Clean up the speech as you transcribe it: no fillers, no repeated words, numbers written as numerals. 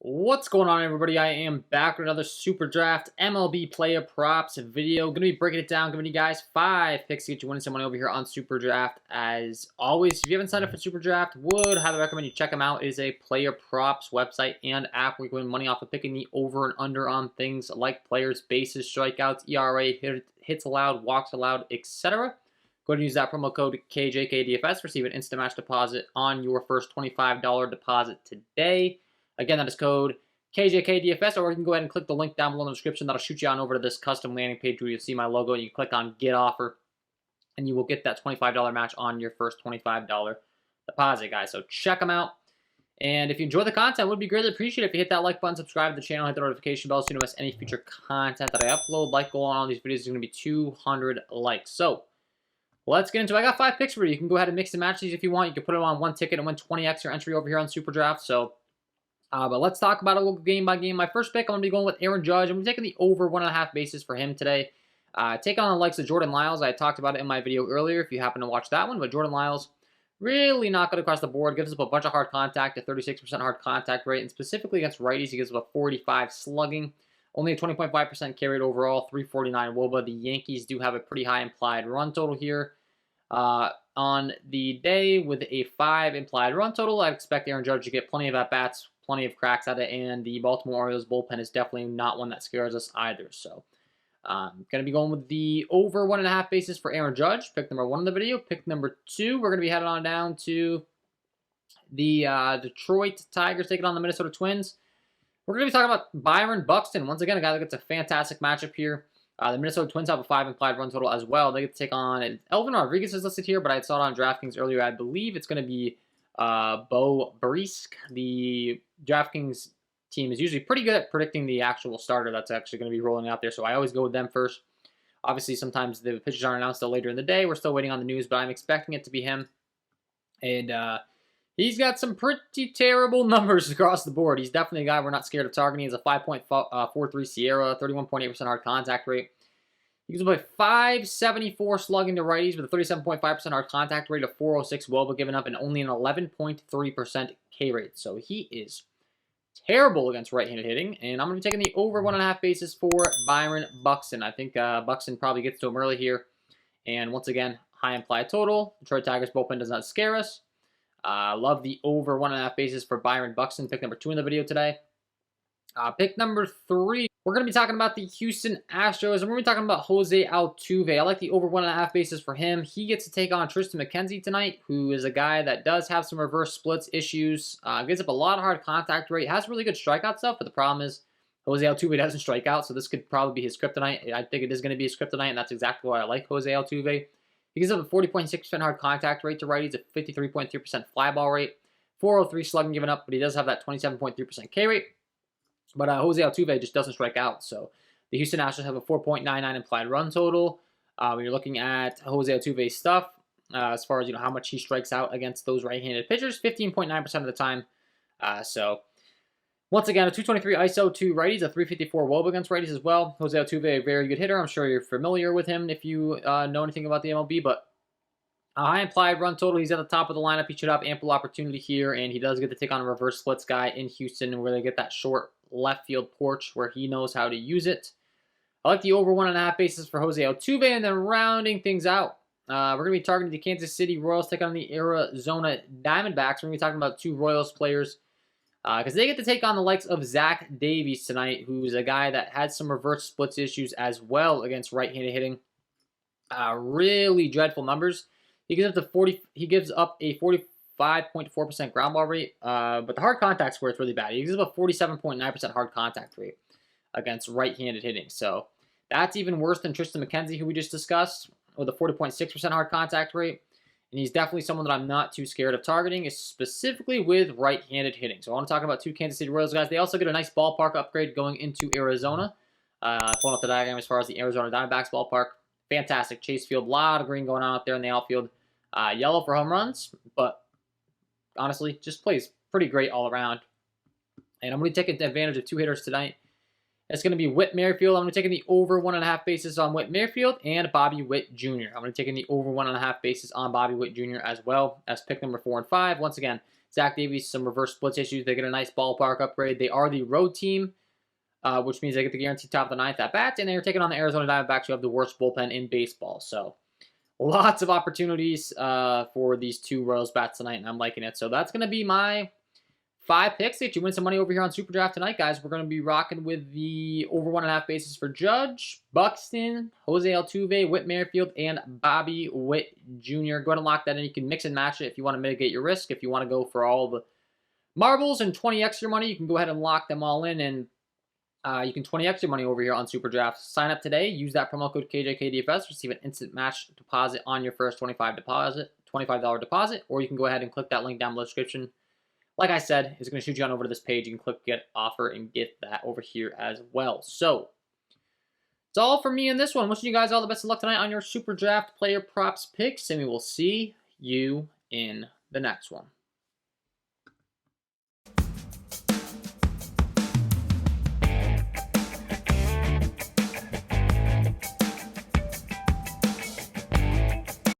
What's going on, everybody? I am back with another Superdraft MLB player props video. Going to be breaking it down, giving you guys 5 picks to get you winning some money over here on Superdraft. As always, if you haven't signed up for Superdraft, would highly recommend you check them out. It is a player props website and app where you can win money off of picking the over and under on things like players, bases, strikeouts, ERA, hits allowed, walks allowed, etc. Go ahead and use that promo code KJK DFS. Receive an instant match deposit on your first $25 deposit today. Again, that is code KJK DFS, or you can go ahead and click the link down below in the description. That'll shoot you on over to this custom landing page where you'll see my logo. You can click on Get Offer, and you will get that $25 match on your first $25 deposit, guys. So check them out. And if you enjoy the content, it would be greatly appreciated if you hit that like button, subscribe to the channel, hit the notification bell so you don't miss any future content that I upload. Like goal on all these videos is going to be 200 likes. So let's get into it. I got 5 picks for you. You can go ahead and mix and match these if you want. You can put them on one ticket and win 20x your entry over here on Superdraft. So but let's talk about it. We'll go game by game. My first pick, I'm going to be going with Aaron Judge. I'm taking the over 1.5 bases for him today. Take on the likes of Jordan Lyles. I talked about it in my video earlier if you happen to watch that one. But Jordan Lyles, really not good across the board. Gives up a bunch of hard contact, a 36% hard contact rate. And specifically against righties, he gives up a 45 slugging. Only a 20.5% K rate overall, 349 WOBA. The Yankees do have a pretty high implied run total here. On the day with a 5 implied run total, I expect Aaron Judge to get plenty of at-bats, plenty of cracks at it, and the Baltimore Orioles bullpen is definitely not one that scares us either. So I'm going to be going with the over 1.5 bases for Aaron Judge. Pick number 1 in the video. Pick number 2, we're going to be heading on down to the Detroit Tigers taking on the Minnesota Twins. We're going to be talking about Byron Buxton. Once again, a guy that gets a fantastic matchup here. The Minnesota Twins have a 5 implied run total as well. They get to take on, Elvin Rodriguez is listed here, but I saw it on DraftKings earlier. I believe it's going to be Bo Brisk. The DraftKings team is usually pretty good at predicting the actual starter that's actually going to be rolling out there, so I always go with them first. Obviously, sometimes the pitchers aren't announced until later in the day. We're still waiting on the news, but I'm expecting it to be him. And he's got some pretty terrible numbers across the board. He's definitely a guy we're not scared of targeting. He's a 5.43 Sierra, 31.8% hard contact rate. He gives up a 574 slugging to righties with a 37.5% hard contact rate, a 406 WOBA given up, and only an 11.3% K rate. So he is terrible against right-handed hitting. And I'm going to be taking the over 1.5 bases for Byron Buxton. I think Buxton probably gets to him early here. And once again, high implied total. Detroit Tigers bullpen does not scare us. Love the over 1.5 bases for Byron Buxton. Pick number 2 in the video today. Pick number 3, we're going to be talking about the Houston Astros, and we're going to be talking about Jose Altuve. I like the over 1.5 bases for him. He gets to take on Tristan McKenzie tonight, who is a guy that does have some reverse splits issues. Gives up a lot of hard contact rate. Has really good strikeout stuff, but the problem is Jose Altuve doesn't strike out, so this could probably be his kryptonite. I think it is going to be his kryptonite, and that's exactly why I like Jose Altuve. He gives up a 40.6% hard contact rate to righties, a 53.3% fly ball rate, 403 slugging given up, but he does have that 27.3% K rate. But Jose Altuve just doesn't strike out. So the Houston Astros have a 4.99 implied run total. When you're looking at Jose Altuve's stuff, as far as how much he strikes out against those right-handed pitchers, 15.9% of the time. So once again, a 223 ISO to righties, a 354 WOBA against righties as well. Jose Altuve, a very good hitter. I'm sure you're familiar with him if you know anything about the MLB. But a high implied run total. He's at the top of the lineup. He should have ample opportunity here, and he does get to take on a reverse splits guy in Houston where they get that short left field porch where he knows how to use it. I like the over 1.5 bases for Jose Altuve, and then rounding things out, we're going to be targeting the Kansas City Royals taking on the Arizona Diamondbacks. We're going to be talking about 2 Royals players because they get to take on the likes of Zach Davies tonight, who's a guy that had some reverse splits issues as well against right-handed hitting. Really dreadful numbers. He gives up a 45.4% ground ball rate, but the hard contact's where it's really bad. He gives up a 47.9% hard contact rate against right-handed hitting. So that's even worse than Tristan McKenzie, who we just discussed, with a 40.6% hard contact rate. And he's definitely someone that I'm not too scared of targeting, specifically with right-handed hitting. So I want to talk about 2 Kansas City Royals guys. They also get a nice ballpark upgrade going into Arizona. Pulling up the diagram as far as the Arizona Diamondbacks ballpark. Fantastic Chase Field. A lot of green going on out there in the outfield. Yellow for home runs, but honestly, just plays pretty great all around. And I'm going to take advantage of 2 hitters tonight. It's going to be Whit Merrifield. I'm going to take the over 1.5 bases on Whit Merrifield and Bobby Witt Jr. I'm going to take the over 1.5 bases on Bobby Witt Jr. as well as pick number 4 and 5. Once again, Zach Davies, some reverse splits issues. They get a nice ballpark upgrade. They are the road team, which means they get the guaranteed top of the ninth at bat, and they're taking on the Arizona Diamondbacks, who have the worst bullpen in baseball. So lots of opportunities for these two Royals bats tonight, and I'm liking it. So that's going to be my 5 picks to get you win some money over here on Superdraft tonight, guys. We're going to be rocking with the over 1.5 bases for Judge, Buxton, Jose Altuve, Whit Merrifield, and Bobby Witt Jr. Go ahead and lock that in. You can mix and match it if you want to mitigate your risk. If you want to go for all the marbles and 20x your money, you can go ahead and lock them all in, and you can 20x your money over here on Superdraft. Sign up today. Use that promo code KJK DFS. Receive an instant match deposit on your first $25 deposit, or you can go ahead and click that link down below the description. Like I said, it's going to shoot you on over to this page. You can click get offer and get that over here as well. So it's all for me in this one. Wishing you guys all the best of luck tonight on your Superdraft player props picks, and we will see you in the next one.